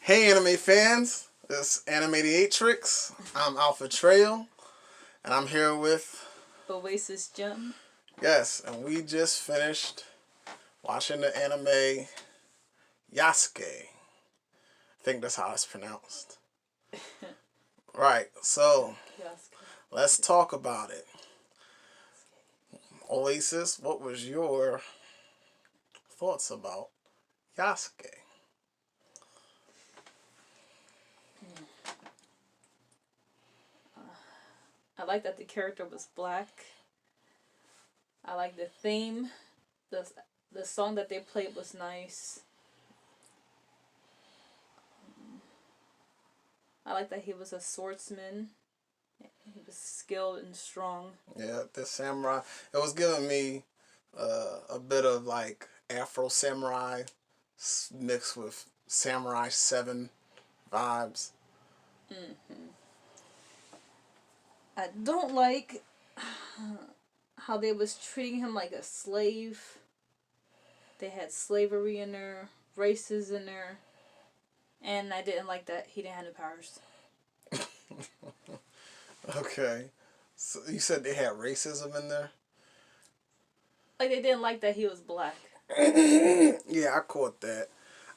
Hey, anime fans! This Animatrix. I'm Alpha Trail, and I'm here with Oasis Gem. yes, and we just finished watching the anime Yasuke. I think that's how it's pronounced. Right. So Yasuke. let's talk about it. Oasis, what was your thoughts about Yasuke? I like that the character was black. I like the theme. The the song that they played was nice. I like that he was a swordsman. He was skilled and strong. Yeah, the samurai. It was giving me a bit of like Afro samurai mixed with Samurai 7 vibes. I don't like how they was treating him like a slave. They had slavery in there, races in there, and I didn't like that he didn't have no powers. Okay. So you said they had racism in there? Like they didn't like that he was black. Yeah, I caught that.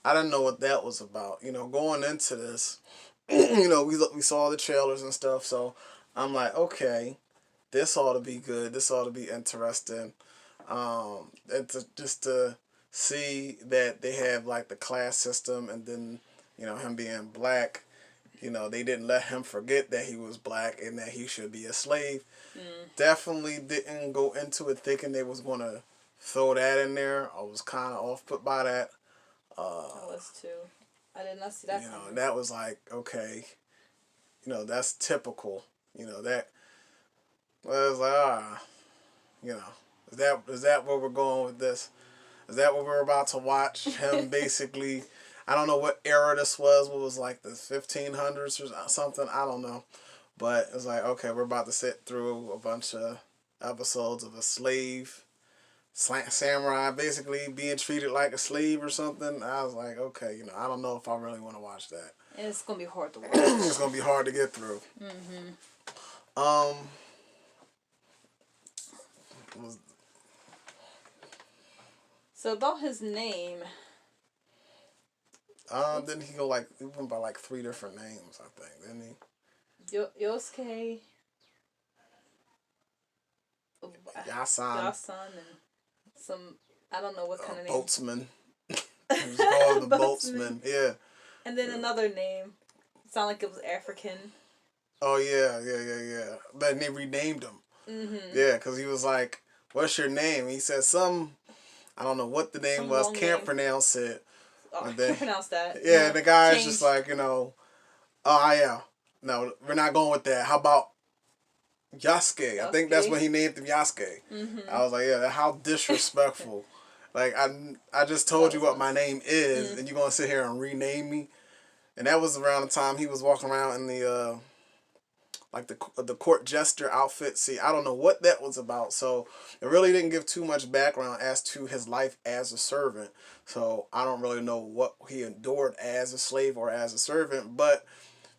I didn't know what that was about. Going into this, we saw the trailers and stuff, so I'm like, okay, this ought to be good. This ought to be interesting. And just to see that they have like the class system, and then him being black. They didn't let him forget that he was black and that he should be a slave. Definitely didn't go into it thinking they was gonna throw that in there. I was kind of off put by that. I was too. I did not see that coming. That was like, okay, that's typical. That I was like, you know, is that where we're going with this? Is that what we're about to watch? Him basically, I don't know what era this was. What was like the 1500s or something? I don't know. But it's like, okay, we're about to sit through a bunch of episodes of a slave, samurai, basically being treated like a slave or something. I was like, okay, I don't know if I really want to watch that. And it's gonna be hard to watch. It's gonna be hard to get through. Um, was So about his name, didn't he go like he went by like 3 different names? I think didn't he? Yosuke, Yasan, Yasan, and some I don't know what kind of name. boatsman. He was called the boatsman. Yeah. And then another name. Sound like it was African. Oh yeah. But they renamed him. Yeah, because he was like, "What's your name?" He said some. I don't know what the name Some was. long Can't name. pronounce it. Oh, I And then, can't pronounce that. yeah, No, the guy's change. just like, oh yeah, no, we're not going with that. How about Yasuke? I think that's Yasuke. when he named him Yasuke. I was like, yeah, how disrespectful. Like I just told you what my name is, and you're gonna sit here and rename me. And that was around the time he was walking around in the like the court jester outfit. See, I don't know what that was about. So it really didn't give too much background as to his life as a servant. So I don't really know what he endured as a slave or as a servant. But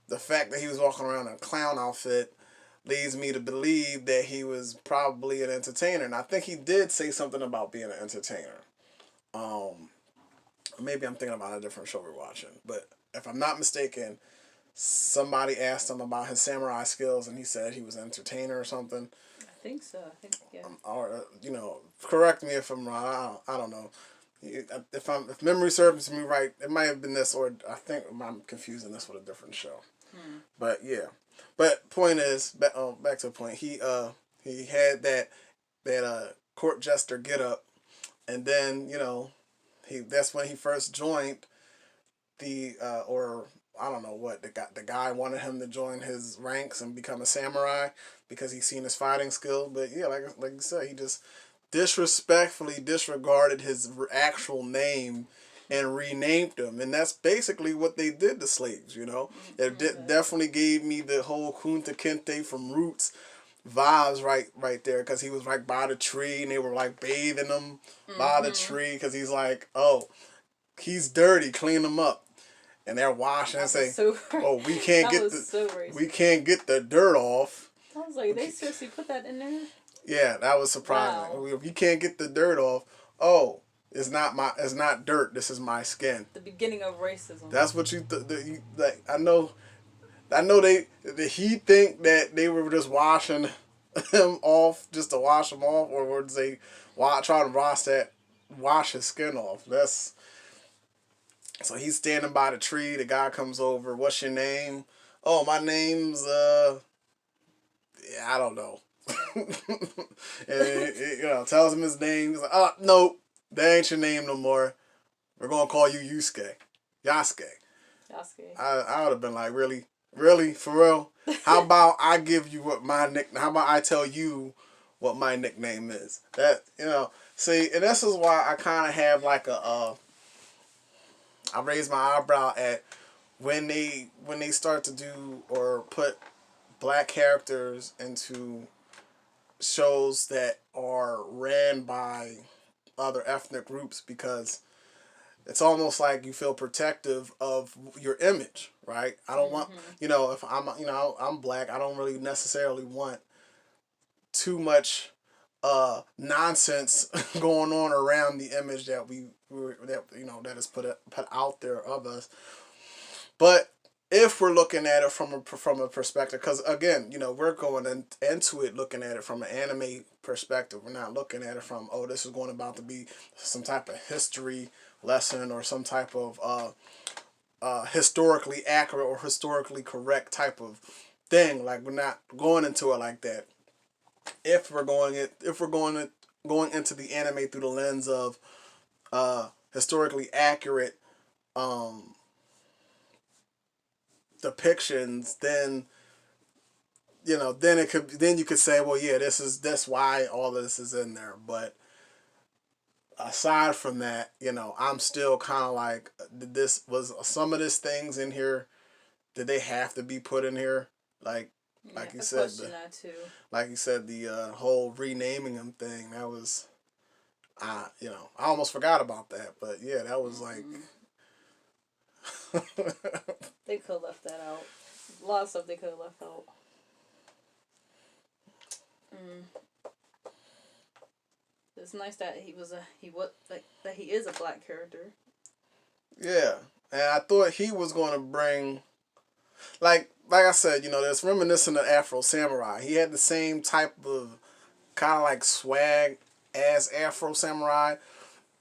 the fact that he was walking around in a clown outfit leads me to believe that he was probably an entertainer. And I think he did say something about being an entertainer. Um, Maybe I'm thinking about a different show we're watching. But if I'm not mistaken, somebody asked him about his samurai skills, and he said he was an entertainer or something. I think so. I think yeah. Or correct me if I'm wrong. I don't know. If memory serves me right, it might have been this, or I think I'm confusing this with a different show. But yeah, but point is, back to the point. He had that court jester get up, and then that's when he first joined the or I don't know what the guy wanted him to join his ranks and become a samurai because he's seen his fighting skill. But yeah, like you said, he just disrespectfully disregarded his actual name and renamed him, and that's basically what they did to slaves. It definitely gave me the whole Kunta Kinte from Roots vibes right there, because he was like by the tree and they were like bathing him by the tree because he's like, oh, he's dirty, clean him up. and they're washing and That was say, so. "Oh, we can't That get was so racist. we can't get the dirt off." I was like, they seriously put that in there? Yeah, that was surprising. Wow. We can't get the dirt off. Oh, it's not dirt. This is my skin. The beginning of racism. That's what you like. I know he think that they were just washing him off just to wash him off, or were they trying to wash his skin off? That's so he's standing by the tree. The guy comes over. What's your name? Oh, my name's I don't know. And tells him his name. He's like, oh nope, that ain't your name no more. We're gonna call you Yasuke. Yasuke. Yasuke. I would have been like, really, really, for real. How about I give you what my nickname? How about I tell you what my nickname is? That see, and this is why I kind of have like I raise my eyebrow at when they start to do or put black characters into shows that are ran by other ethnic groups, because it's almost like you feel protective of your image, right? I don't want, if I'm black, I don't really necessarily want too much nonsense going on around the image that that is put out there of us. But if we're looking at it from a perspective, because again, we're going into it looking at it from an anime perspective. We're not looking at it from, oh, this is going about to be some type of history lesson or some type of historically accurate or historically correct type of thing. Like, we're not going into it like that. If we're going into the anime through the lens of historically accurate depictions, then then you could say, well, yeah, that's why all of this is in there. But aside from that, I'm still kind of like, was some of these things in here, did they have to be put in here? Like you said, like you said, the whole renaming them thing, that was, I almost forgot about that. But yeah, that was like. They could have left that out. A lot of stuff they could have left out. It's nice that he is a black character. Yeah, and I thought he was going to bring, like I said, it's reminiscent of Afro Samurai. He had the same type of kind of like swag as Afro Samurai,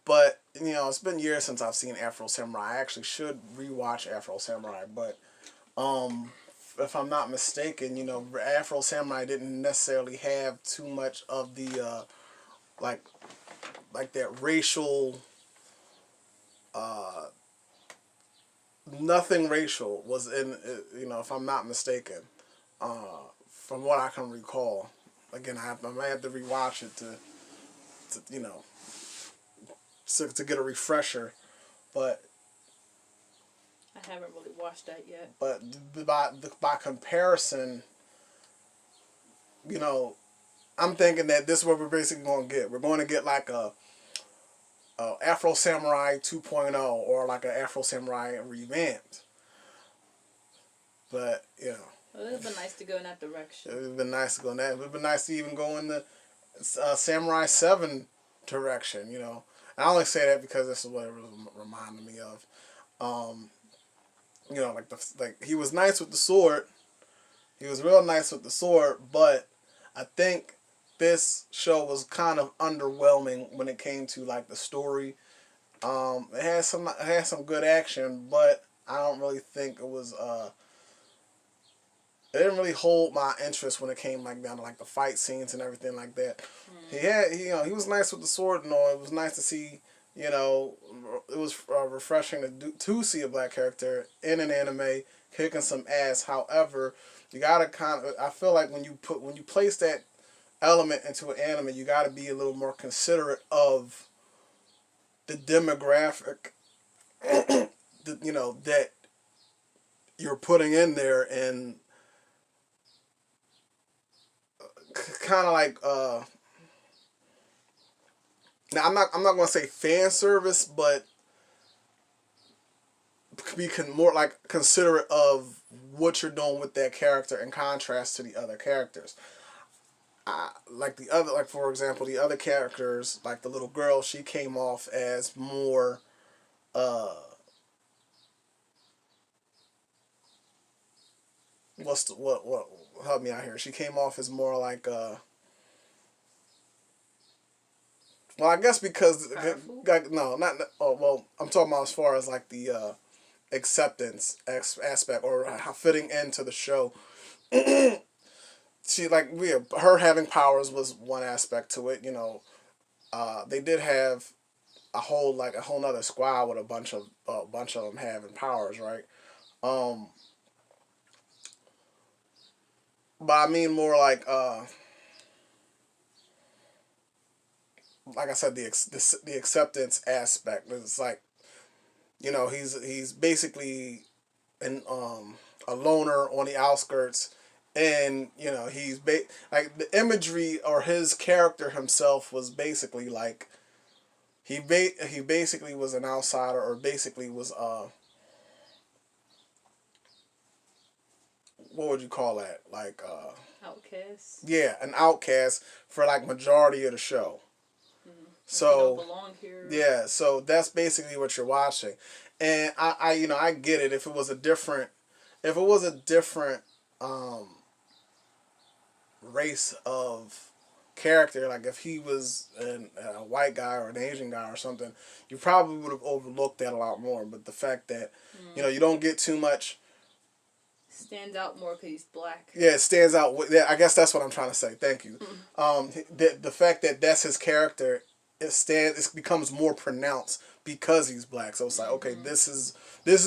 but it's been years since I've seen Afro Samurai. I actually should rewatch Afro Samurai, but if I'm not mistaken, Afro Samurai didn't necessarily have too much of the like that racial. Nothing racial was in, if I'm not mistaken, from what I can recall. Again, I might have to rewatch it to get a refresher, but I haven't really watched that yet. But by comparison, I'm thinking that this is what we're basically going to get. We're going to get like a Afro Samurai 2.0 or like an Afro Samurai revamped. But it would have been nice to go in that direction. It would have been nice to go in that. It would have been nice to even go in the Samurai 7 direction. I only say that because this is what it reminded me of. Like he was nice with the sword. He was real nice with the sword, but I think this show was kind of underwhelming when it came to like the story. It had some good action, but I don't really think it was. It didn't really hold my interest when it came like down to like the fight scenes and everything like that. He was nice with the sword and all. It was nice to see. It was refreshing to see a black character in an anime kicking some ass. However, you gotta I feel like when you place that element into an anime, you gotta be a little more considerate of the demographic that you're putting in there, and kind of like now I'm not gonna say fan service, but be more like considerate of what you're doing with that character in contrast to the other characters. Like the other, like for example, the other characters, like the little girl, she came off as more. Uh, what's the, what help me out here? She came off as more like well, I guess because no, not oh well. I'm talking about as far as like the acceptance aspect or how fitting into the show. She like her having powers was one aspect to it. They did have a whole nother squad with a bunch of them having powers, right? Um, but I mean more like I said, the acceptance aspect. It's like he's basically an a loner on the outskirts, and like the imagery or his character himself was basically like he basically was an outsider or basically was what would you call that, like outcast. yeah, an outcast for like majority of the show. Like you don't So belong here. yeah, so that's basically what you're watching, and I get it if it was a different um, race of character, like if he was a white guy or an Asian guy or something, you probably would have overlooked that a lot more. But the fact that you don't get too much stands out more because he's black. yeah, it stands out. Yeah, I guess that's what I'm trying to say. Thank you. The fact that that's his character, it becomes more pronounced because he's black. So it's like, okay, this is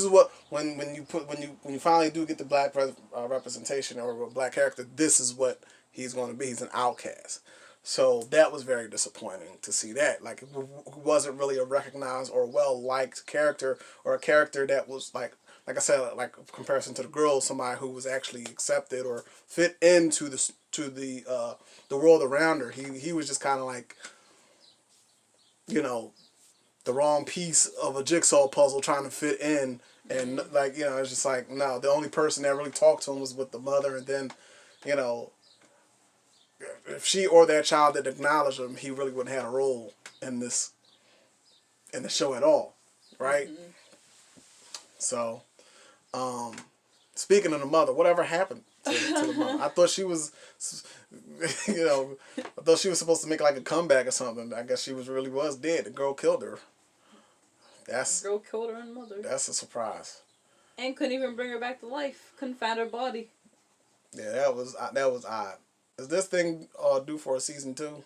what when you finally do get the black representation or a black character, this is what he's going to be. He's an outcast. So that was very disappointing to see that. Like, who wasn't really a recognized or well liked character, or a character that was like I said, like comparison to the girl, somebody who was actually accepted or fit into the world around her. He was just kind of like, the wrong piece of a jigsaw puzzle trying to fit in, and like it's just like no, the only person that really talked to him was with the mother, and then, you know, if she or that child didn't acknowledge him, he really wouldn't have a role in the show at all, right? So. Um, Speaking of the mother, whatever happened to the mother? I thought she was, I thought she was supposed to make like a comeback or something. I guess she really was dead. The girl killed her. The girl killed her own mother. That's a surprise. And couldn't even bring her back to life. Couldn't find her body. Yeah, that was odd. Is this thing due for a season 2?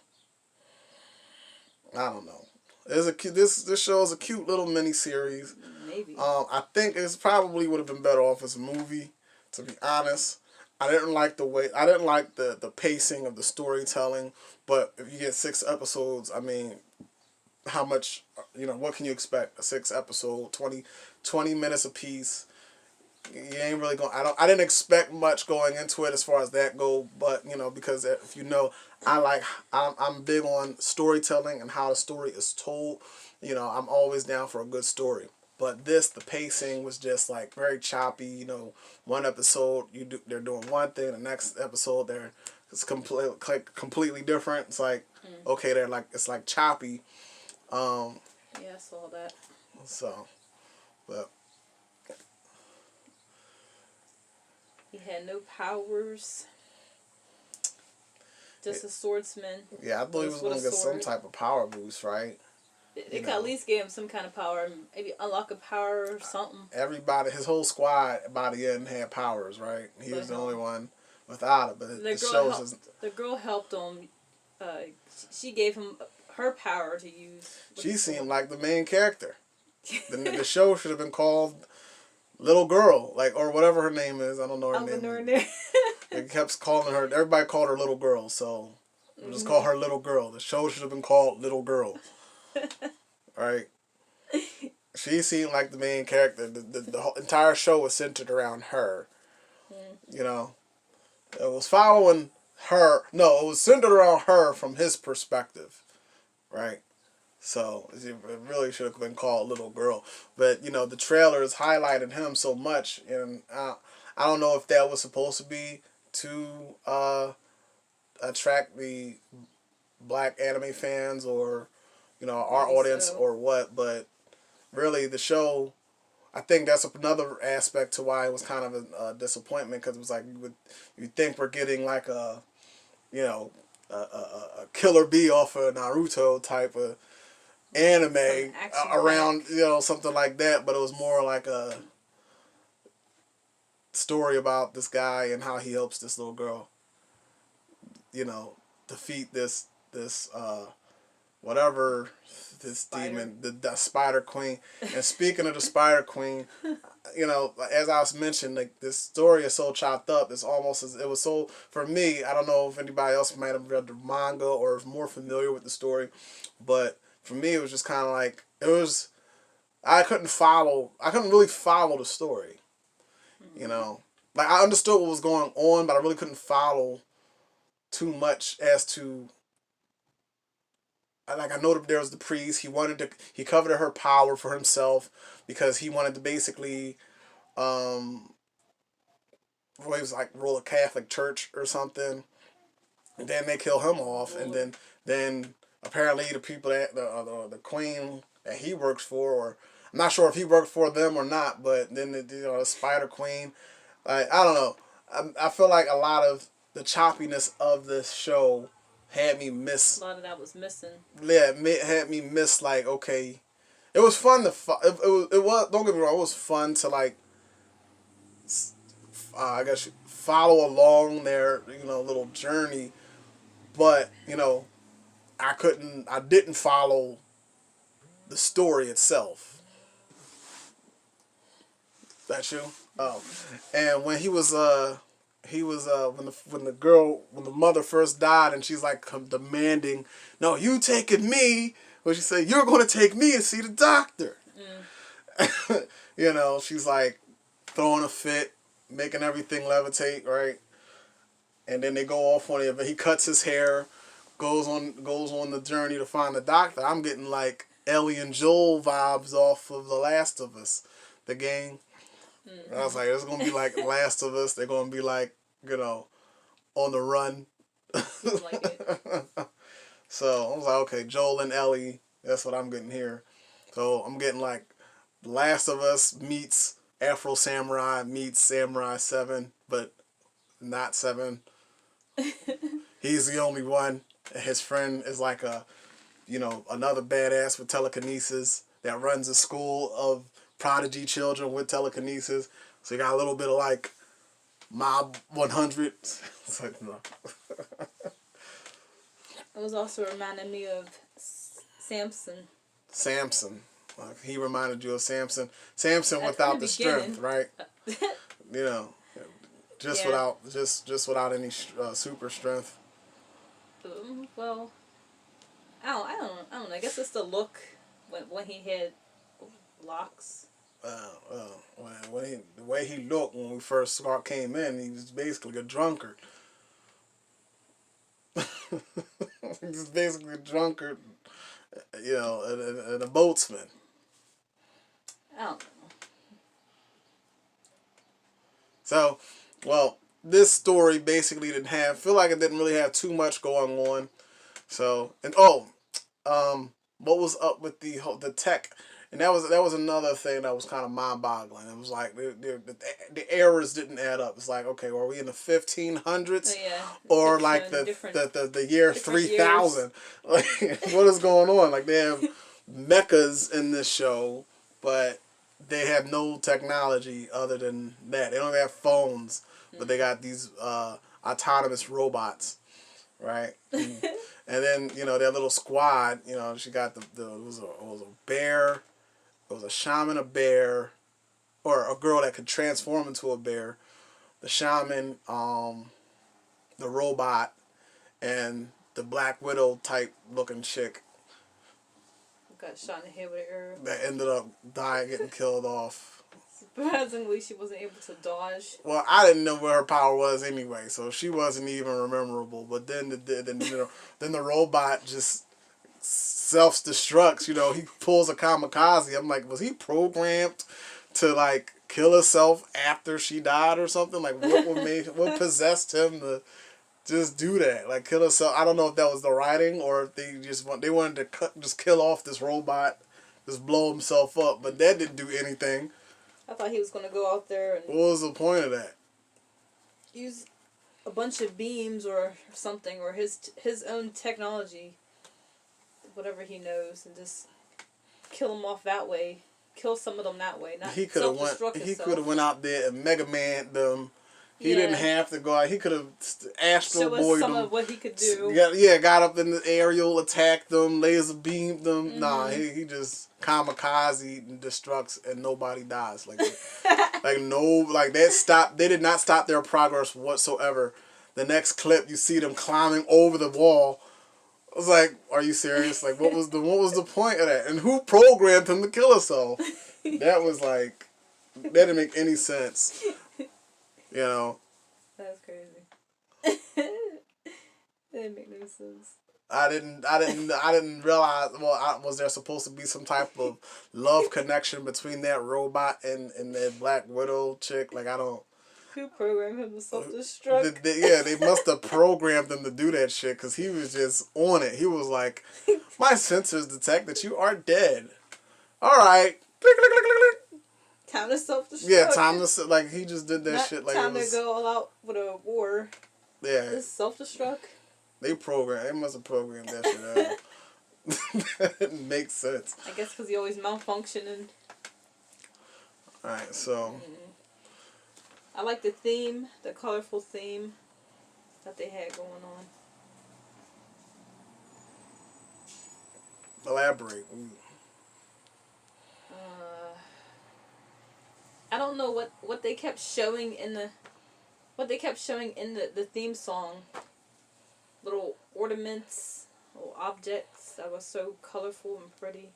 I don't know. This show is a cute little mini series. Maybe. I think it probably would have been better off as a movie, to be honest. I didn't like the pacing of the storytelling, but if you get 6 episodes, I mean, how much, what can you expect? A 6 episode, 20 minutes apiece. You ain't really going. I didn't expect much going into it as far as that go, but because if I'm big on storytelling and how the story is told. I'm always down for a good story. But the pacing was just like very choppy. One episode they're doing one thing, the next episode it's completely different. It's like okay, it's like choppy. Yeah, I saw that. So, but. He had no powers. Just a swordsman. Yeah, I thought he was going to get some type of power boost, right? They could at least give him some kind of power. Maybe unlock a power or something. Everybody, his whole squad by the end had powers, right? He was the only one without it. But the girl helped him. She gave him her power to use. She seemed like the main character. The show should have been called Little Girl, or whatever her name is. I don't know her name. They kept calling her. Everybody called her Little Girl, so we'll just call her Little Girl. The show should have been called Little Girl. Right? She seemed like the main character. The whole entire show was centered around her. It was following her. No, it was centered around her from his perspective. Right? So it really should have been called Little Girl. But the trailers highlighted him so much, and I don't know if that was supposed to be to attract the black anime fans or our Maybe audience so. or what. But really, the show. I think that's another aspect to why it was kind of a disappointment because it was like you think we're getting like a you know a Killer Bee off of Naruto type of Some anime action around pack. something like that, but it was more like a story about this guy and how he helps this little girl, you know, defeat this whatever this Spider. demon, the Spider Queen. And speaking of the Spider Queen, as I was mentioned, like this story is so chopped up. It's almost as it was so for me. I don't know if anybody else might have read the manga or is more familiar with the story, but for me, it was just kind of like it was. I couldn't follow. I couldn't really follow the story. You Mm-hmm. know, like I understood what was going on, but I really couldn't follow too much as to like I know that there was the priest. He coveted her power for himself because he wanted to basically um well, he was like rule a Catholic church or something. And then they kill him off, and Lord. then apparently the people that the queen that he works for, or I'm not sure if he worked for them or not, but then the Spider Queen, like I don't know, I feel like a lot of the choppiness of this show had me A miss. lot of that was missing. Yeah, had me miss like okay, it was fun to it was don't get me wrong, it was fun to like I guess follow along their little journey, but I didn't follow the story itself. That's you. Oh, and when when the mother first died and she's like demanding, no, you taking me. When she said you're going to take me to see the doctor. Mm. She's like throwing a fit, making everything levitate, right? And then they go off on it. But he cuts his hair, goes on the journey to find the doctor. I'm getting like Ellie and Joel vibes off of The Last of Us, the game. And I was like, it's gonna be like Last of Us. They're gonna be like, on the run. Seems like it. So I was like, okay, Joel and Ellie. That's what I'm getting here. So I'm getting like Last of Us meets Afro Samurai meets Samurai 7, but not 7. He's the only one. His friend is like another badass with telekinesis that runs a school of prodigy children with telekinesis. So you got a little bit of like Mob 100. It's like, no. It was also reminding me of Samson. Samson. Like he reminded you of Samson. Samson In the without the strength, beginning. right? You know, just Yeah. without just without any super strength. Well, I don't know. I guess it's the look when he had locks. The way he looked when we first came in, he was basically a drunkard. He was basically a drunkard, and a boatsman. I don't So, well, this story basically feel like it didn't really have too much going on. So, and what was up with the tech? And that was another thing that was kind of mind boggling. It was like the errors didn't add up. It's like, okay, are we in the 1500s know. Yeah, or like showing the year different years. 3000? Like, what is going on? Like they have mechas in this show, but they have no technology other than that. They don't have phones, but they got these autonomous robots, right? And then their little squad. She got it was a bear, it was a shaman, a bear, or a girl that could transform into a bear, the shaman, the robot, and the Black Widow type looking chick Got shot in the head with an arrow. that ended up dying, getting killed off. Surprisingly, she wasn't able to dodge. Well, I didn't know what her power was anyway, so she wasn't even memorable. But then then the robot just self-destructs. You know, he pulls a kamikaze. I'm like, was he programmed to like kill himself after she died or something? Like, what possessed him to just do that? Like, kill himself? I don't know if that was the writing or if they wanted to just kill off this robot, just blow himself up. But that didn't do anything. I thought he was gonna go out there and What was the point of that? use a bunch of beams or something, or his own technology, whatever he knows, and just kill them off that way. Kill some of them that way. Not He could have went out there and Mega Man them. He didn't have to go out. He could have Astro Boyed them. Show us some of what he could do. Got up in the aerial, attacked them, laser beamed them. Mm-hmm. Nah, he just kamikaze and destructs, and nobody dies. Like that stopped. They did not stop their progress whatsoever. The next clip, you see them climbing over the wall. I was like, "Are you serious? Like, what was the point of that? And who programmed him to kill himself?" That was like, that didn't make any sense. You know. That's crazy. That didn't make no sense. I didn't realize. Well, was there supposed to be some type of love connection between that robot and that Black Widow chick? Like, I don't. Who programmed him to self-destruct? They must have programmed him to do that shit because he was just on it. He was like, "My sensors detect that you are dead. All right, click, click, click, click, click. Time to self-destruct." Yeah, time to like he just did that shit like time to go all out with a war. Yeah, this self-destruct. They must have programmed that shit out. It makes sense. I guess because he always malfunctioning. Alright, so. I like the theme, the colorful theme that they had going on. Elaborate. I don't know what they kept showing in the theme song. Little ornaments, little objects that were so colorful and pretty.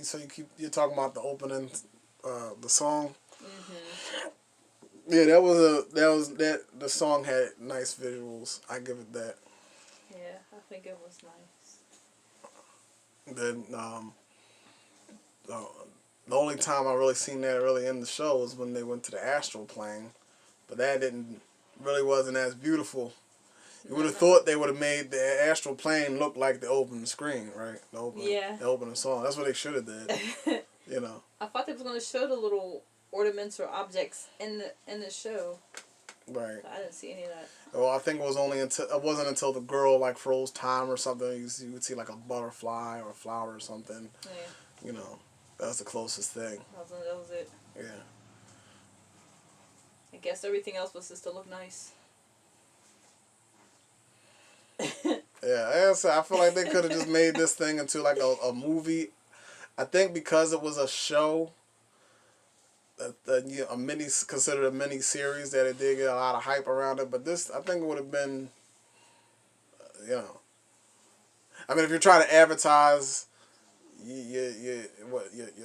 So you're talking about the opening, the song. Mhm. Yeah, the song had nice visuals. I give it that. Yeah, I think it was nice. Then the only time I really seen that really in the show was when they went to the astral plane, but that wasn't as beautiful. You would have thought they would have made the astral plane look like the opening screen, right? The opening song. That's what they should have did. You know. I thought they was going to show the little ornaments or objects in the show. Right. But I didn't see any of that. Well, I think it wasn't until the girl like froze time or something. You would see like a butterfly or a flower or something. Yeah. You know, that's the closest thing. That was it. Yeah. I guess everything else was just to look nice. Yeah, I feel like they could have just made this thing into like a movie. I think because it was a show, considered a mini series, that it did get a lot of hype around it. But this, I think, it would have been, I mean, if you're trying to advertise your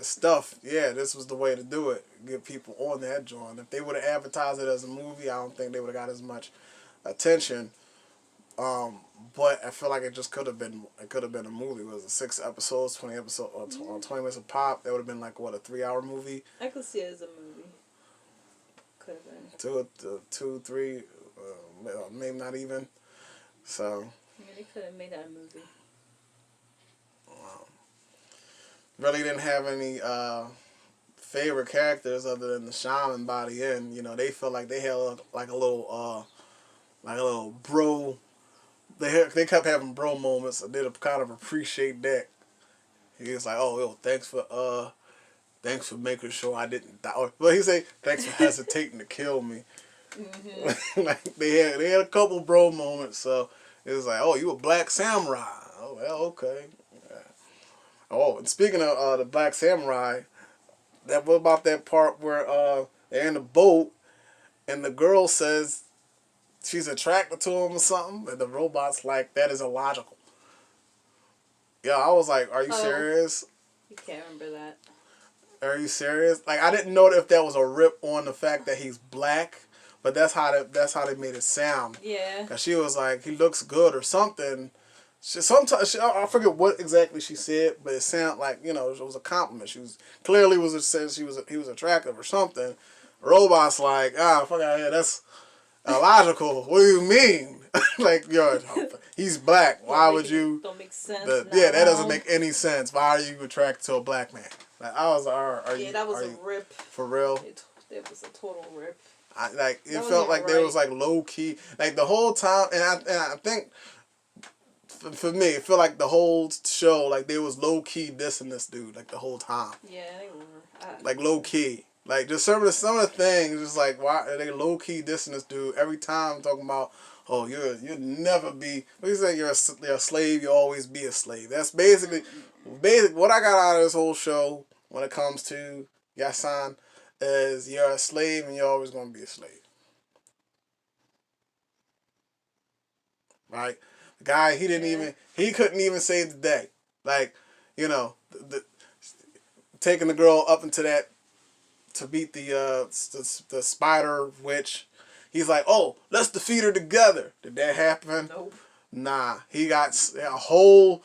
stuff, yeah, this was the way to do it. Get people on that joint. If they would have advertised it as a movie, I don't think they would have got as much attention. But I feel like it could have been a movie. Was it 6 episodes, 20 episodes, or 20 minutes of pop? That would have been like, what, a 3-hour movie? I could see it as a movie. Could have been. 2, 3, maybe not even. So. Yeah, they could have made that a movie. Really didn't have any favorite characters other than the shaman by the end. You know, they felt like they had like a little bro. They kept having bro moments. I did kind of appreciate that. He was like, "Oh, yo, thanks for making sure I didn't die." Well, he say, "Thanks for hesitating to kill me." Mm-hmm. Like they had a couple bro moments. So it was like, "Oh, you a black samurai?" Oh, well, okay. Yeah. Oh, and speaking of the black samurai, what about that part where they're in the boat and the girl says she's attracted to him or something, and the robot's like, "That is illogical." Yeah, I was like, "Are you serious?" You can't remember that. Are you serious? Like, I didn't know if that was a rip on the fact that he's black, but that's how they made it sound. Yeah. 'Cause she was like, "He looks good" or something. Sometimes I forget what exactly she said, but it sounded like it was a compliment. She was clearly said he was attractive or something. Robot's like fuck out here. That's illogical. What do you mean? Like he's black. Why would you? Don't make sense. That doesn't make any sense. Why are you attracted to a black man? Like I was, that was a rip. For real? It was a total rip. It felt like there was like low key, like the whole time, and I think for me, it felt like the whole show, like they was low key dissing this dude, like the whole time. Yeah, they were. Like low key, like just some of the things, just like why are they low key dissing this dude every time, talking about, oh, you'll never be. What you say? You're a slave. You'll always be a slave. That's basically what I got out of this whole show when it comes to Yasan is you're a slave and you're always gonna be a slave. Right? The guy he couldn't even save the day. Like, taking the girl up into that to beat the spider witch. He's like, oh, let's defeat her together. Did that happen? Nope. Nah. He got a whole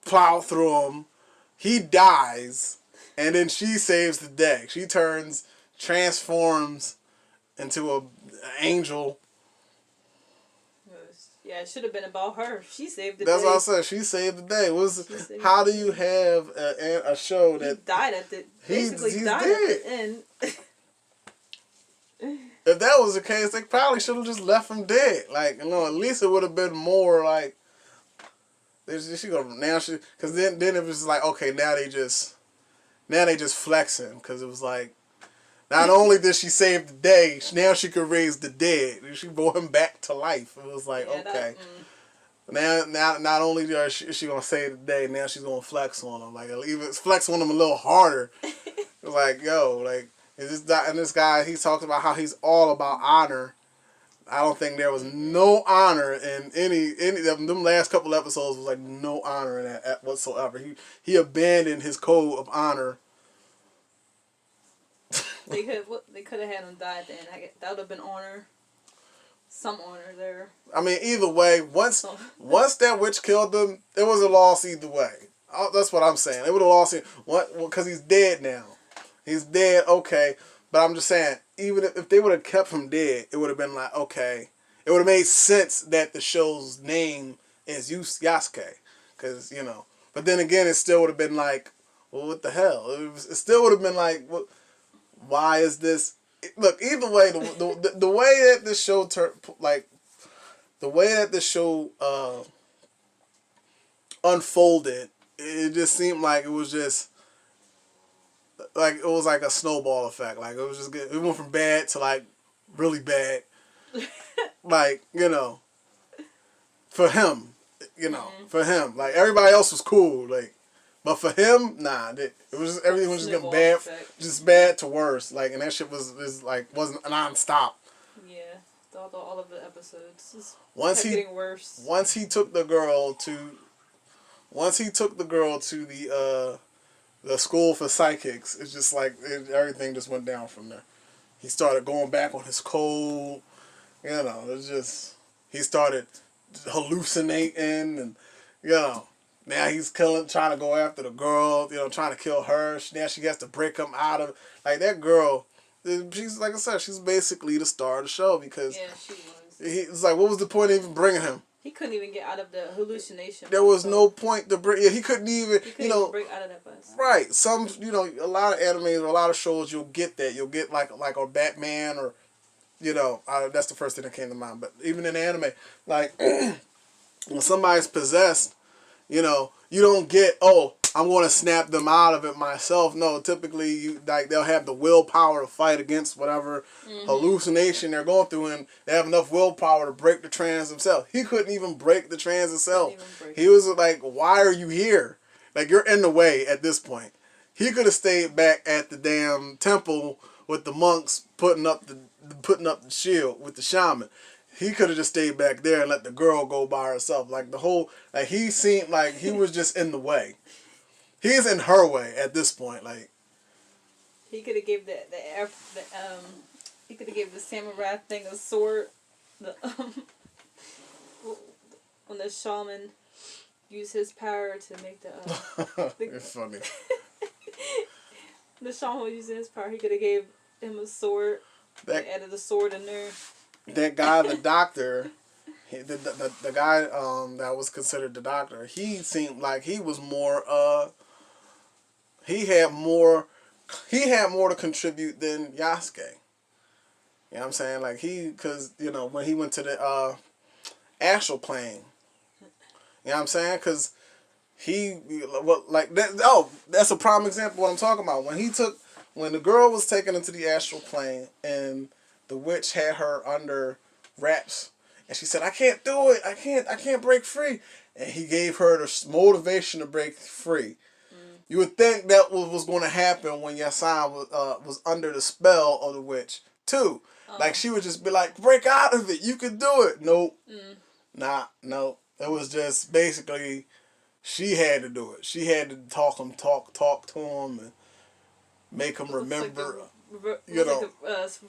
plow through him. He dies, and then she saves the day. She transforms into an angel. Yeah, it should have been about her. She saved the day. That's what I said. She saved the day. How do you have a show that... He died at the... Basically he's died dead. At the end. If that was the case, they probably should have just left him dead. Like, at least it would have been more like... Because then it was like, okay, now they just flexing. Because it was like... Not only did she save the day, now she could raise the dead. She brought him back to life. It was like, okay. Now, not only is she going to save the day, now she's going to flex on him. Like, even flex on him a little harder. It's like, yo, like, this guy, he talks about how he's all about honor. I don't think there was no honor in any of them last couple episodes. Was like no honor in that whatsoever. He abandoned his code of honor. They could have had him die at the end. That would have been honor. Some honor there. I mean, either way, once that witch killed him, it was a loss either way. That's what I'm saying. It would have lost him. Because he's dead now. He's dead, okay. But I'm just saying, even if they would have kept him dead, it would have been like, okay. It would have made sense that the show's name is Yasuke. Because, But then again, it still would have been like, well, what the hell? It still would have been like, what? Why is this? Look, either way, the way that this show unfolded, it just seemed like it was just like it was like a snowball effect. Like it was just good. It went from bad to like really bad. Like for him, for him, like everybody else was cool, like. But for him, nah, it was just, everything was just getting bad, just bad to worse. Like, and that shit wasn't nonstop. Yeah, all of the episodes just getting worse. Once he took the girl to the school for psychics, it's just like everything just went down from there. He started going back on his code. It's just he started hallucinating and Now he's trying to go after the girl, trying to kill her. Now she has to break him out of, like, that girl, she's, like I said, she's basically the star of the show because... Yeah, she was. It's like, what was the point of even bringing him? He couldn't even get out of the hallucination. There was no point to bring... Yeah, he couldn't even, even break out of that bus. Right. Some, a lot of animes or a lot of shows, you'll get that. You'll get, like a Batman or, that's the first thing that came to mind. But even in anime, like, when somebody's possessed, you don't get, oh, I'm going to snap them out of it myself. No, typically, they'll have the willpower to fight against whatever hallucination they're going through, and they have enough willpower to break the trance themselves. He couldn't even break the trance himself. He was like, why are you here? Like, you're in the way at this point. He could have stayed back at the damn temple with the monks putting up the shield with the shaman. He could have just stayed back there and let the girl go by herself. Like he seemed like he was just in the way. He's in her way at this point. Like he could have gave he could have gave the samurai thing a sword. When the shaman use his power to make It's funny. the Sean was using his power. He could have gave him a sword. That Added a sword in there. that guy, the doctor, the guy that was considered the doctor, he seemed like he was more he had more to contribute than Yasuke. You know what I'm saying? Like because when he went to the astral plane, you know what I'm saying? Because that's a prime example of what I'm talking about. When the girl was taken into the astral plane and the witch had her under wraps, and she said, "I can't do it. I can't break free," and he gave her the motivation to break free. You would think that was going to happen when Yasan was under the spell of the witch too. Like she would just be like, "Break out of it. You can do it." Nope. No. It was just basically she had to do it. She had to talk to him, and make him remember. It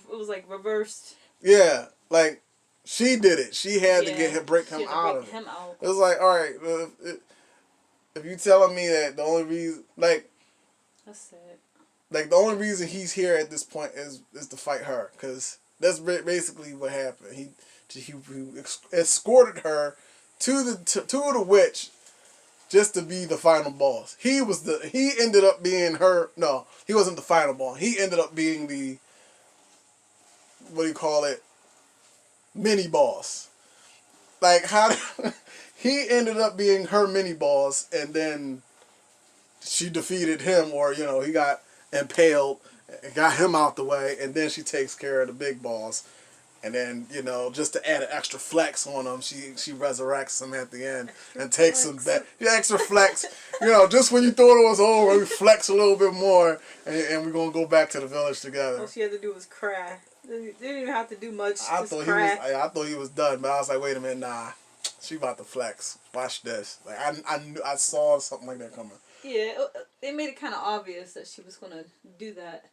was like reversed. Yeah, like she did it. She had to break him out of it. It was like, all right, if you telling me that the only reason, That's it. Like the only reason he's here at this point is to fight her, because that's basically what happened. He escorted her to the witch just to be the final boss. He ended up being her. No, he wasn't the final boss. He ended up being the, what do you call it, mini boss. Like how he ended up being her mini boss, and then she defeated him, or he got impaled, got him out the way, and then she takes care of the big boss. And then, just to add an extra flex on him, she resurrects him at the end and takes him back. Yeah, extra flex. Just when you thought it was over, we flex a little bit more, and we're going to go back to the village together. All she had to do was cry. They didn't even have to do much. I thought he was done, but I was like, wait a minute, nah. She about to flex. Watch this. Like I saw something like that coming. Yeah, they made it kind of obvious that she was going to do that.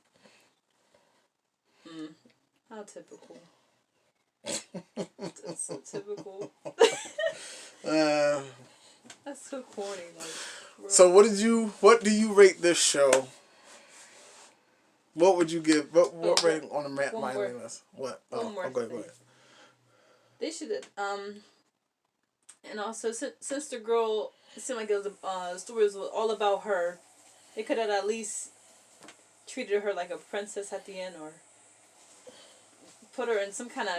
How typical. That's so typical. That's so corny. Like, so what do you rate this show? What would you give? What rating on the My list? What? One more go ahead. They should and also since the girl, it seemed like it was the story was all about her, they could have at least treated her like a princess at the end, or put her in some kind of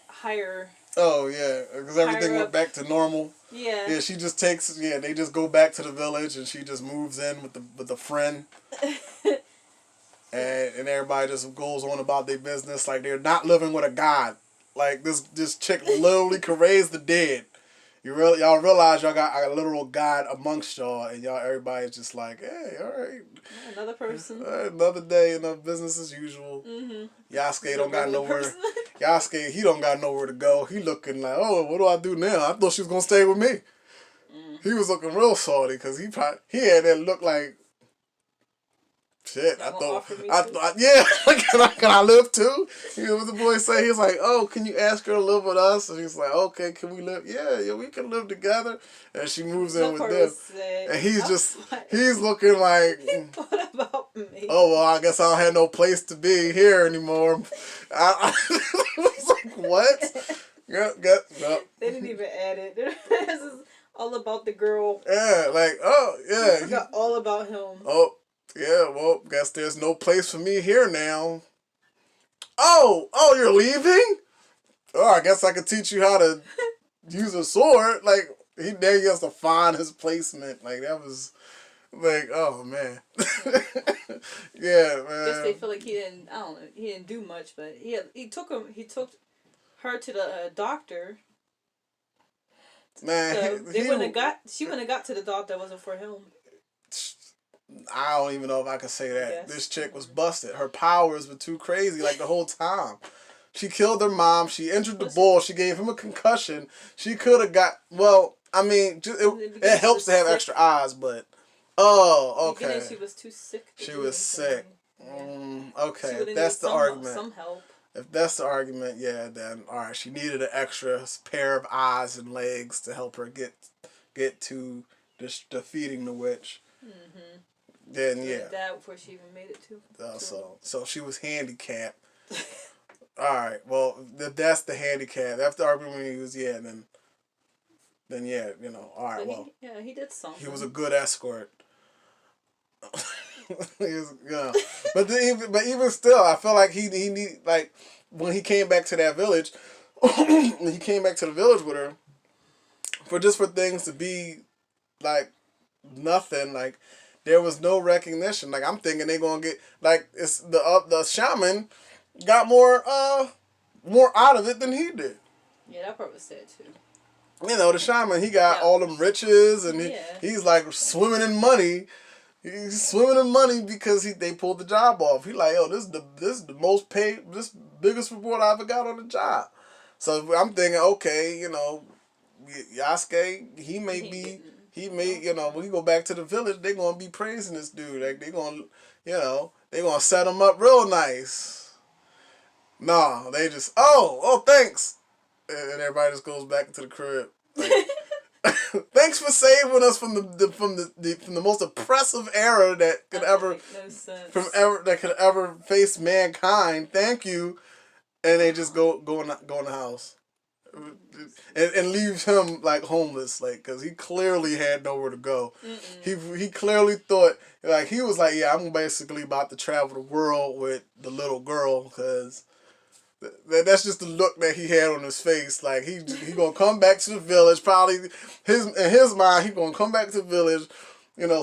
higher. Oh yeah, because everything went back to normal. Yeah. Yeah, she just takes. Yeah, they just go back to the village, and she just moves in with the friend. And everybody just goes on about their business like they're not living with a god. Like this chick literally can raise the dead. Y'all realize y'all got a literal god amongst y'all, and everybody's just like, hey, all right. Another person. Another day, another business as usual. Mm-hmm. Yasuke don't got nowhere. Yasuke, he don't got nowhere to go. He looking like, oh, what do I do now? I thought she was gonna stay with me. He was looking real salty because he had that look like, shit. I thought, yeah. Can I live too? What the boy say? He's like, oh, can you ask her to live with us? And he's like, okay, can we live? Yeah, we can live together. And she moves in with them. And he's looking like, what about me? oh well, I guess I don't have no place to be here anymore. I was like, what? Yep. They didn't even add it. This is all about the girl. Yeah, like, oh yeah. I forgot all about him. Oh. Yeah, well, guess there's no place for me here now. Oh, you're leaving? Oh, I guess I could teach you how to use a sword. Like, he has to find his placement. Like, that was, like, oh, man. Yeah, man. Guess they feel like he didn't do much, but he took her to the doctor. Man, so she wouldn't have got to the doctor if it wasn't for him. I don't even know if I can say that. Yes. This chick was busted. Her powers were too crazy, like the whole time. She killed her mom. She injured the bull. She gave him a concussion. She could have got, well, I mean, it helps to have extra eyes, but, okay. She was too sick. She was sick. Okay, if that's the argument. Some help. If that's the argument, yeah, then, all right, she needed an extra pair of eyes and legs to help her get to just defeating the witch. Mm-hmm. Then yeah. That before she even made it to. So she was handicapped. All right. Well, that's the handicap. After arguing, he was then yeah, all right. Well, he did something. He was a good escort. He was, but even still, I feel like he need like when he came back to that village, when he came back to the village with her, for things to be like nothing, like there was no recognition. Like I'm thinking they gonna get like it's the shaman got more out of it than he did. Yeah, that part was sad too. The shaman, he got all them riches and he's like swimming in money. He's swimming in money because they pulled the job off. He like, yo, this is the most paid, this biggest reward I ever got on the job. So I'm thinking, okay, Yasuke, he may when he go back to the village, they gonna be praising this dude. Like they gonna set him up real nice. No, they just thanks, and everybody just goes back into the crib. Like, thanks for saving us from the most oppressive era that could ever face mankind. Thank you, and they just go in the house, and leaves him like homeless, like because he clearly had nowhere to go. He clearly thought like he was like, yeah, I'm basically about to travel the world with the little girl because. That's just the look that he had on his face. Like he gonna come back to the village. Probably in his mind, he gonna come back to the village.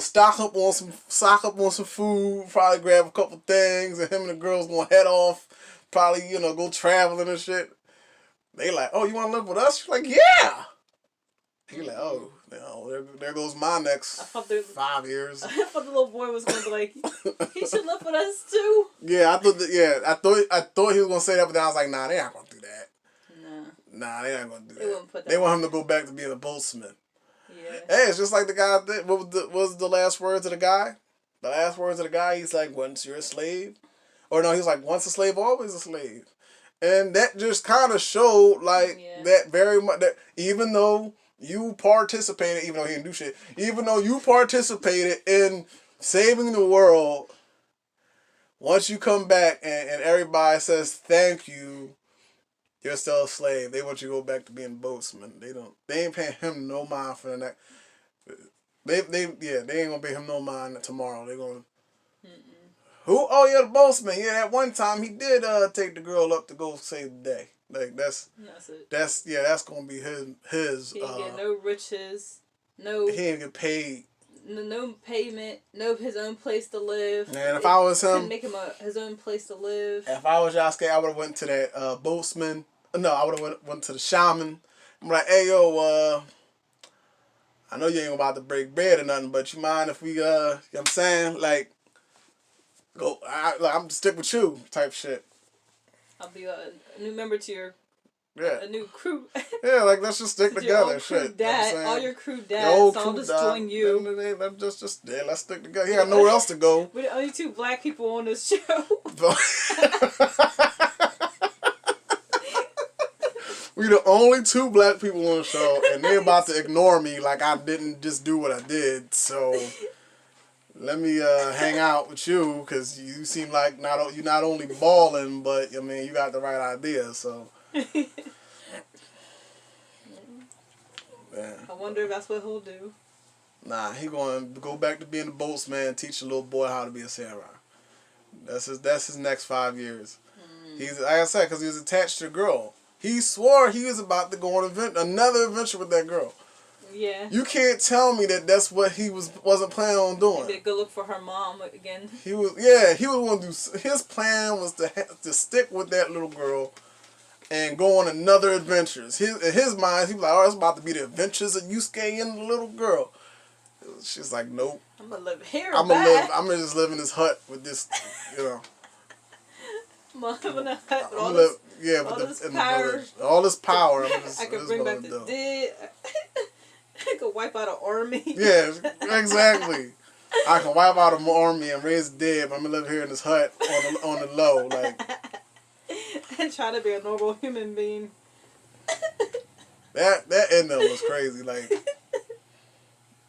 Stock up on some food. Probably grab a couple things, and him and the girls gonna head off. Probably go traveling and shit. They like, oh, you want to live with us? She's like, yeah. He like, oh, there goes my next 5 years. I thought the little boy was gonna be like, he should live with us too. Yeah, I thought he was gonna say that, but then I was like, nah, they not gonna do that. Nah, they not gonna do that. They want him to go back to being a boatsman. Yeah. Hey, it's just like the guy. What was the last words of the guy? The last words of the guy. He's like, once you're a slave, or no, he's like, once a slave, always a slave. And that just kind of showed like that very much that even though you participated, even though he didn't do shit, even though you participated in saving the world, once you come back and everybody says thank you, you're still a slave. They want you to go back to being boatsman. They ain't paying him no mind for that. They ain't gonna pay him no mind tomorrow. They gonna who? Oh yeah, the boatsman. Yeah, that one time he did take the girl up to go save the day. Like that's it. That's gonna be his. He ain't get no riches. No. He ain't get paid. No payment. No his own place to live. And if I was him, make him his own place to live. If I was Yasuke, I would have went to that boatsman. No, I would have went to the shaman. I'm like, hey yo, I know you ain't about to break bread or nothing, but you mind if we you know what I'm saying, like, go? I'm stick with you type shit. I'll be a new member to your. Yeah. A new crew. Yeah, like let's just stick together. Shit. Dad, you know all your crew dads, so I'll just join you. Let's stick together. He got nowhere else to go. We're the only two black people on this show. We the only two black people on the show, and they're about to ignore me like I didn't just do what I did. So let me hang out with you because you seem like you're not only balling, but I mean you got the right idea. So. Yeah. I wonder if that's what he'll do. Nah, he going to go back to being a boatsman, teach a little boy how to be a samurai. That's his next 5 years. He's like I said, because he was attached to a girl. He swore he was about to go on another adventure with that girl. Yeah. You can't tell me that's what he wasn't planning on doing. Maybe go look for her mom again. He was going to do. His plan was to stick with that little girl. And go on another adventures. In his mind, he was like, oh, it's about to be the adventures of Yasuke and the little girl. She's like, nope. I'm going to live here. I'm going to just live in this hut with this, I'm going to live in a hut with all this power. All this power. I can bring back the dead. I can wipe out an army. Yeah, exactly. I can wipe out an army and raise the dead, but I'm going to live here in this hut on the low. Like... And try to be a normal human being. That ending was crazy. Like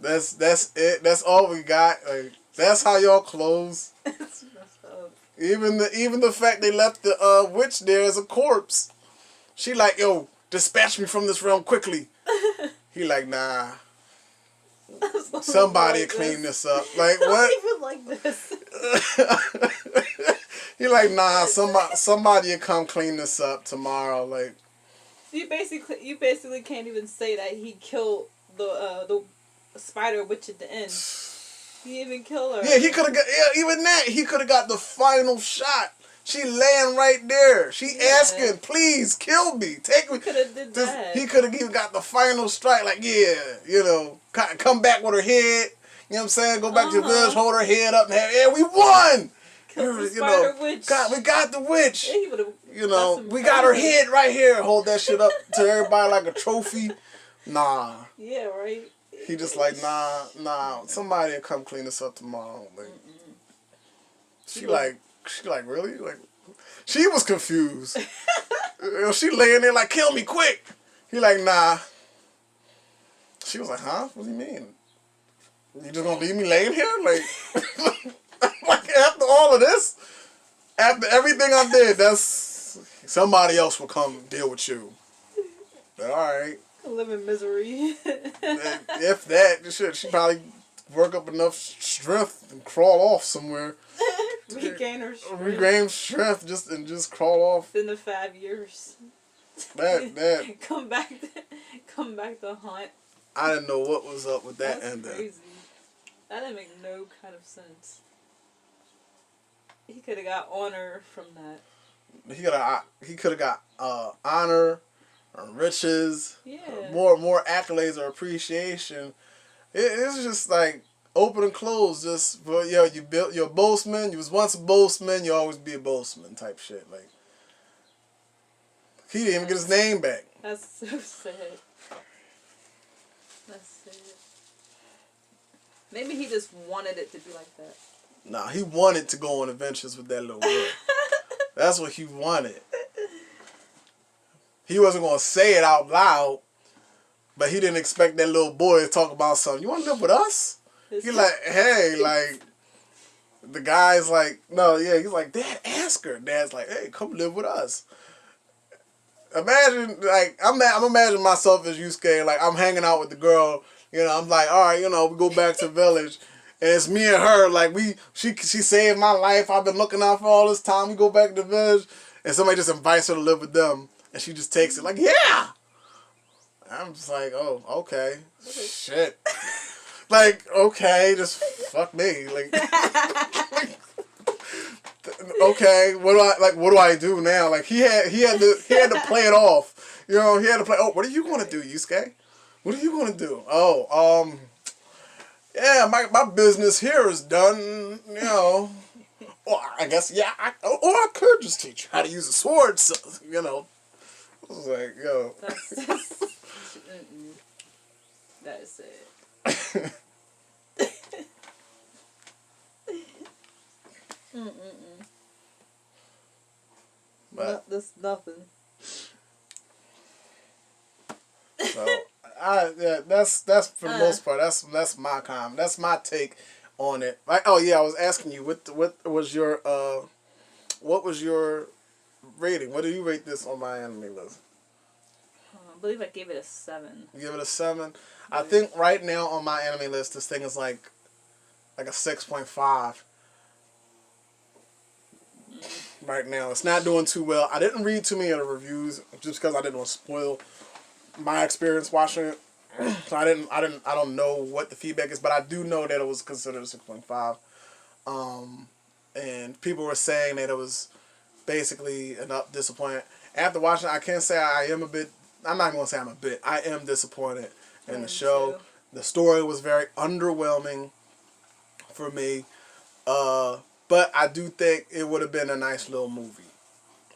That's it. That's all we got. Like that's how y'all close. It's messed up. Even the fact they left the witch there as a corpse. She like, yo, dispatch me from this realm quickly. He like, nah. Somebody clean this up. Like what? Even like this. He like, nah. Somebody will come clean this up tomorrow. Like You basically can't even say that he killed the spider witch at the end. He even killed her. yeah, he could have got even that. He could have got the final shot. She laying right there. She asking, please kill me, take me. He could have did that. He could have even got the final strike. Like come back with her head. You know what I'm saying? Go back to the village, hold her head up, and yeah, we won. Killed the spider witch. We got the witch. Yeah, he We got her head right here. Hold that shit up to everybody like a trophy. Nah. Yeah, right. He just like, nah. Somebody will come clean this up tomorrow. Like, she like, really? Like, she was confused. She laying there like, kill me quick. He like, nah. She was like, huh? What do you mean? You just gonna leave me laying here? Like, like after all of this? After everything I did, that's somebody else will come deal with you. All right. Live in misery. If that, shit, she probably work up enough strength and crawl off somewhere. Regain strength just crawl off. In the 5 years. That come back to haunt. I didn't know what was up with that That's ending. crazy. That didn't make no kind of sense. He could have got honor from that. He could have got honor or riches, yeah, more accolades or appreciation. It's just like open and close. Just but you're a boastman. You was once a boastman. You always be a boastman type shit. Like he didn't even get his name back. That's so sad. That's sad. Maybe he just wanted it to be like that. Nah, he wanted to go on adventures with that little girl. That's what he wanted. He wasn't going to say it out loud, but he didn't expect that little boy to talk about something. You want to live with us? He's like, hey, like, the guy's like, no, yeah, he's like, Dad, ask her. Dad's like, hey, come live with us. Imagine, like, I'm imagining myself as Yusuke, like, I'm hanging out with the girl, I'm like, all right, we go back to the village. And it's me and her, like, she saved my life. I've been looking out for all this time. We go back to the village, and somebody just invites her to live with them. And she just takes it like, yeah! I'm just like, oh, okay. Shit. Like, okay, just fuck me. Like, okay, what do I do now? Like, he had to play it off. He had to play, oh, what are you going to do, Yusuke? What are you going to do? Oh, yeah, my business here is done, Well, I guess, yeah, or I could just teach you how to use a sword, so, I was like, yo. That is sad. But that's nothing. So that's for the most part. That's my take on it. Like, oh yeah, I was asking you what was your rating? What do you rate this on my anime list? I believe I gave it a 7. You give it a 7. I think right now on my anime list, this thing is like a 6.5. Right now, it's not doing too well. I didn't read too many of the reviews just because I didn't want to spoil my experience watching it. So I don't know what the feedback is, but I do know that it was considered a 6.5. And people were saying that it was basically enough disappointed. After watching it, I can't say I am a bit. I'm not going to say I'm a bit. I am disappointed in the show. Too. The story was very underwhelming for me. But I do think it would have been a nice little movie.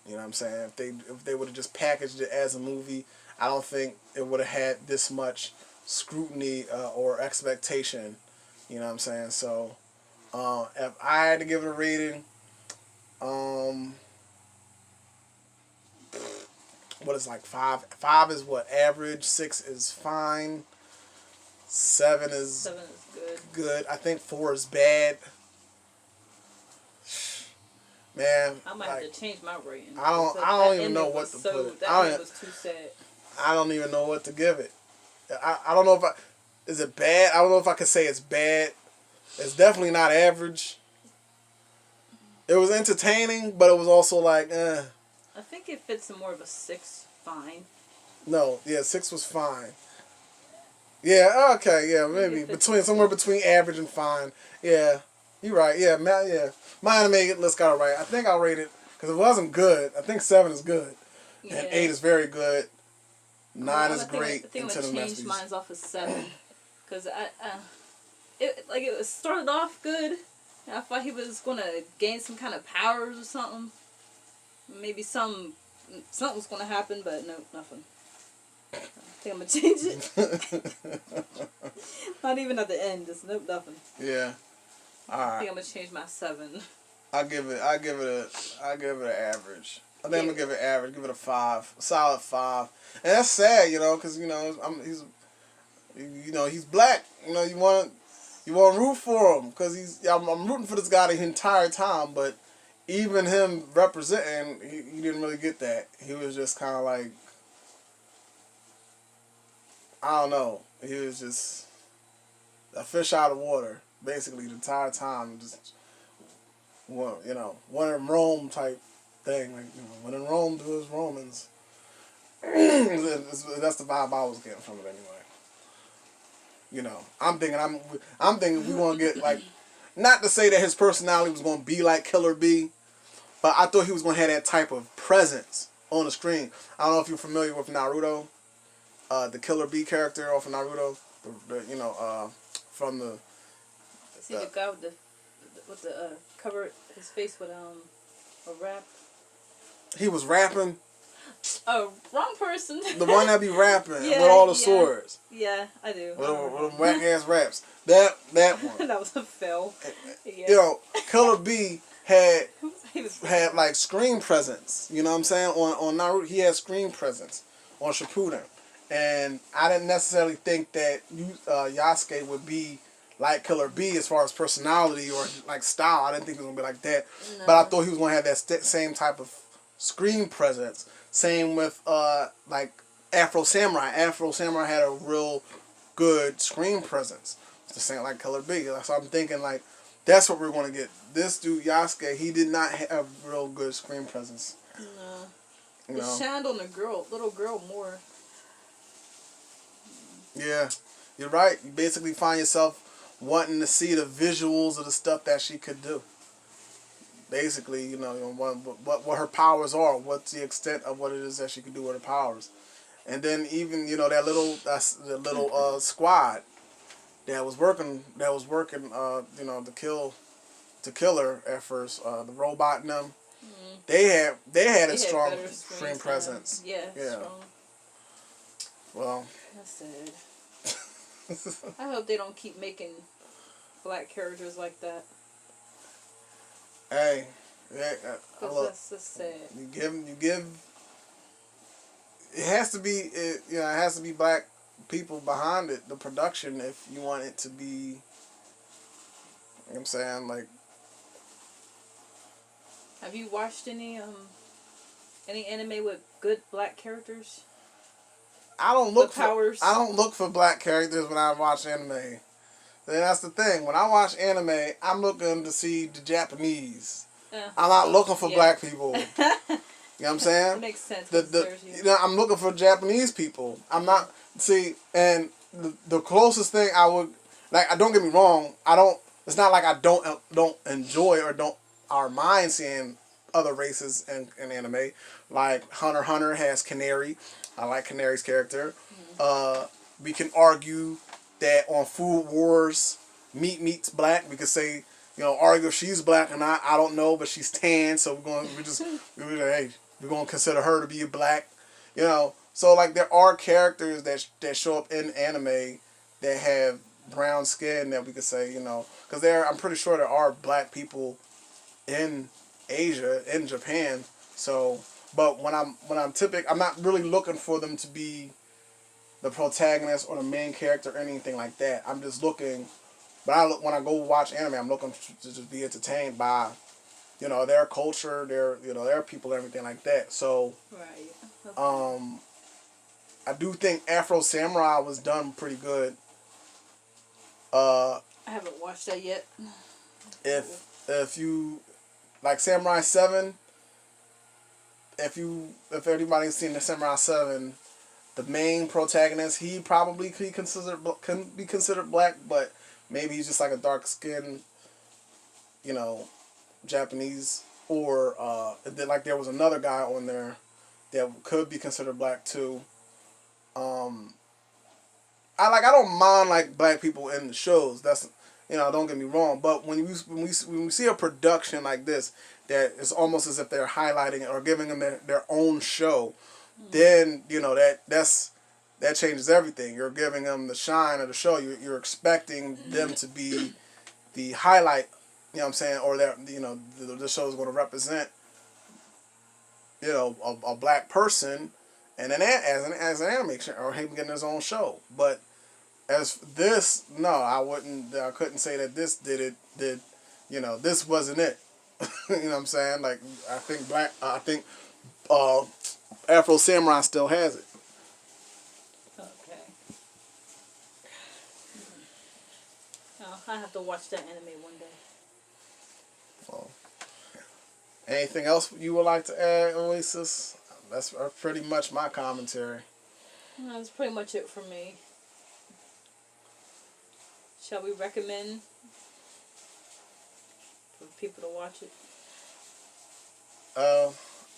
You know what I'm saying? If they would have just packaged it as a movie, I don't think it would have had this much scrutiny or expectation. You know what I'm saying? So, if I had to give it a rating, what is like 5? 5 is what? Average. 6 is fine. 7 is 7 is good. good. I think 4 is bad. Man, I might have to change my rating. I don't even know what to put it. That ending was too sad. I don't even know what to give it. I don't know if is it bad? I don't know if I could say it's bad. It's definitely not average. It was entertaining, but it was also like, I think it fits in more of a 6. Fine. No, yeah, 6 was fine. Yeah, okay, yeah, maybe somewhere between average and fine. Yeah, you're right. Yeah, my anime list got it right. I think I'll rate it because it wasn't good. I think 7 is good, and 8 is very good. 9 is great. I think I'm gonna change mine off of 7 because it started off good. I thought he was gonna gain some kind of powers or something. Maybe something was gonna happen, but no, nothing. I think I'm gonna change it. Not even at the end. Just nope, nothing. Yeah. All right. I think I'm gonna change my 7. I give it an average. I think I'm gonna give it average. Give it a 5, a solid 5. And that's sad, because he's black. You want to root for him because I'm rooting for this guy the entire time. But even him representing, he didn't really get that. He was just kind of like, I don't know. He was just a fish out of water basically the entire time. Just one in Rome type thing. Like, when in Rome, do as Romans. That's the vibe I was getting from it anyway. I'm thinking we want to get like, not to say that his personality was going to be like Killer B, but I thought he was going to have that type of presence on the screen. I don't know if you're familiar with Naruto, the Killer B character off of Naruto, from the. See the guy with the cover his face with a rap. He was rapping. Oh, wrong person. The one that be rapping with all the swords. Yeah, I do. With them whack ass raps. That one. That was a fail. Yeah. Killer B had like screen presence. You know what I'm saying? On Naruto, he had screen presence on Shippuden, and I didn't necessarily think that Yasuke would be like Killer B as far as personality or like style. I didn't think it was gonna be like that, but I thought he was gonna have that same type of screen presence. Same with like Afro Samurai. Afro Samurai had a real good screen presence. The same like Killer B. So I'm thinking like that's what we're going to get. This dude Yasuke, he did not have real good screen presence. No. It shined on the little girl more. Yeah, you're right. You basically find yourself wanting to see the visuals of the stuff that she could do. Basically, what her powers are, what's the extent of what it is that she can do with her powers, and then even that little squad that was working to kill her at first, the robot and them, they had a strong screen presence. Yeah. Strong. Well, that's sad. I hope they don't keep making black characters like that. Hey, look, that's sad. You give. It has to be black people behind it, the production, if you want it to be. You know what I'm saying, like. Have you watched any anime with good black characters? I don't look for black characters when I watch anime. Then that's the thing. When I watch anime, I'm looking to see the Japanese. I'm not looking for black people. You know what I'm saying? It makes sense. I'm looking for Japanese people. I'm not and the closest thing I would like. Don't get me wrong. It's not like I don't enjoy or mind seeing other races in anime. Like Hunter x Hunter has Canary. I like Canary's character. We can argue that on Food Wars, meat meets black. We could say, argue if she's black or not. I don't know, but she's tan, so we're gonna consider her to be black. So like there are characters that show up in anime that have brown skin that we could say, because I'm pretty sure there are black people in Asia, in Japan. So, but when I'm I'm not really looking for them to be the protagonist or the main character or anything like that. I'm just looking. But I look when I go watch anime, I'm looking to just be entertained by, their culture, their people, and everything like that. So, Right. Okay. I do think Afro Samurai was done pretty good. Uh, I haven't watched that yet. if you like Samurai 7, if anybody's seen the Samurai 7, the main protagonist, he probably can be considered black, but maybe he's just like a dark skinned, you know, Japanese, or like there was another guy on there that could be considered black too. Um, I don't mind like black people in the shows. That's, don't get me wrong. But when we see a production like this that is almost as if they're highlighting it or giving them their own show, then that changes everything. You're giving them the shine of the show. You're expecting them to be the highlight. You know what I'm saying? Or that the show is going to represent a black person and as an animation or him getting his own show. But as this, no, I couldn't say that this this wasn't it. You know what I'm saying? Like I think uh, Afro Samurai still has it. Okay. Oh, I have to watch that anime one day. Well, anything else you would like to add, Oasis? That's pretty much my commentary. That's pretty much it for me. Shall we recommend for people to watch it? Uh,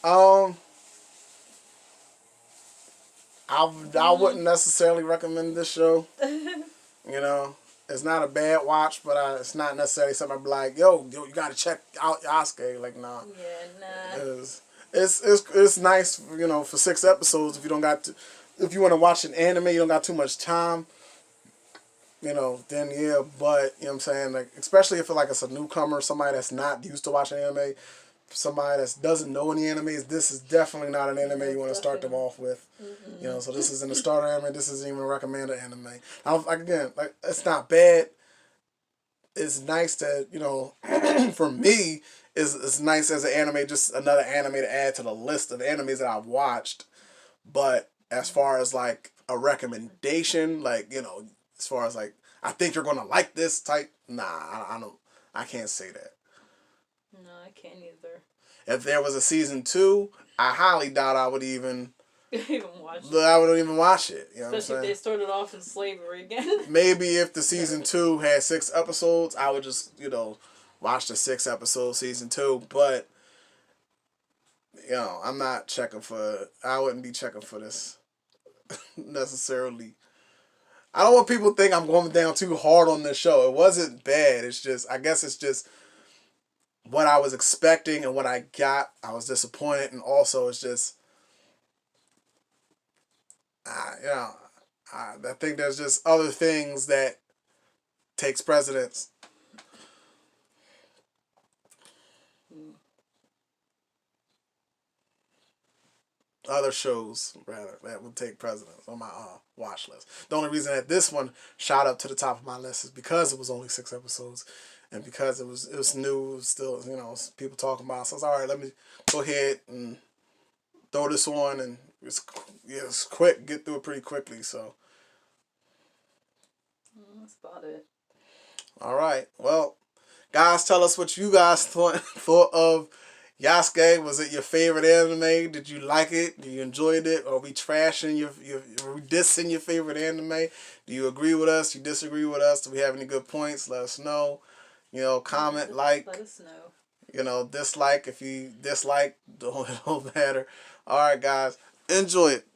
um, I wouldn't necessarily recommend this show. You know, it's not a bad watch, but it's not necessarily something I'd be like, yo, you gotta check out Yasuke. Like, nah. Yeah, nah. It's nice, for 6 episodes. If you want to watch an anime, you don't got too much time. Then yeah, but you know what I'm saying, like especially if it's a newcomer, somebody that's not used to watching anime, somebody that doesn't know any animes, this is definitely not an anime you want to start them off with. Mm-hmm. So this isn't a starter anime. This isn't even a recommended anime. Again, it's not bad. It's nice that for me, it's nice as an anime, just another anime to add to the list of animes that I've watched. But as far as like a recommendation, as far as like I think you're gonna like this type, nah, I don't. I can't say that. No, I can't either. If there was a season 2, I highly doubt I would even Even watch it. I wouldn't even watch it. You know Especially what I'm if they saying? started off in slavery again. Maybe if the season 2 had 6 episodes, I would just watch the 6 episode season 2. But I'm not checking for. I wouldn't be checking for this necessarily. I don't want people to think I'm going down too hard on this show. It wasn't bad. It's just, I guess it's just what I was expecting and what I got. I was disappointed, and also it's just, I think there's just other things that takes precedence. Other shows, rather, that would take precedence on my watch list. The only reason that this one shot up to the top of my list is because it was only 6 episodes, and because it was new, it was still people talking about. It. So I was all right. Let me go ahead and throw this on, and it's quick. Get through it pretty quickly. So That's about it. all right. Well, guys, tell us what you guys thought of Yasuke. Was it your favorite anime? Did you like it? Do you enjoyed it? Are we trashing are we dissing your favorite anime? Do you agree with us? Do you disagree with us? Do we have any good points? Let us know. Comment, like. Let us know. Dislike. If you dislike, don't matter. All right, guys. Enjoy it.